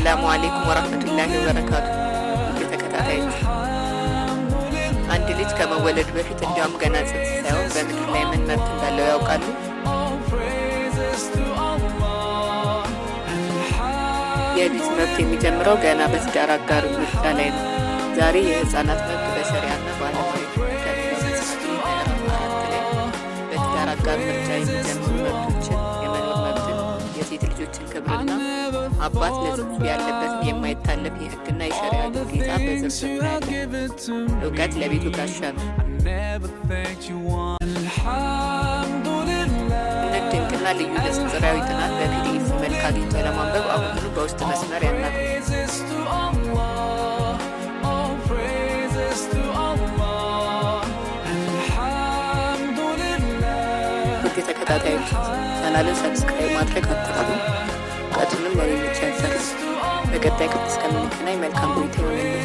አሰላሙ አለይኩም ወራህመቱላሂ ወበረካቱ። የተከታታዮች አንድ ልጅ ከመወለዱ በፊት እንዲያውም ገና ጽንስ ሳይሆን በምድር ላይ ምን መብት እንዳለው ያውቃሉ? የልጅ መብት የሚጀምረው ገና በትዳር አጋር ምርጫ ላይ ነው። ዛሬ የህፃናት መብት በሸሪዓና በዓለማዊ ከሚለው መጽሐፍ ምዕራፍ 4 ላይ በትዳር አጋር ምርጫ የሚጀምሩ መብቶችን፣ የመኖር መብትን፣ የሴት ልጆችን ክብርና አባት ለጽንሱ ያለበትን የማይታለፍ የህግና የሸሪዓ ግዴታ በዝርዝር እናያለን። እውቀት ለቤቱ ጋሻ ነው። ድንቅና ልዩ ንጽጽራዊ ጥናት በፒዲኤፍ መልክ አግኝቶ ለማንበብ አሁኑኑ በውስጥ መስመር ያናግሩ። ውድ ተከታታዮች ቻናልን ሰብስክራይብ ማድረግ አትርሱ። እውቀቱንም ለሌሎች ያጋሩ። በቀጣይ እስከምንገናኝ መልካም ቆይታ ይሁንልን።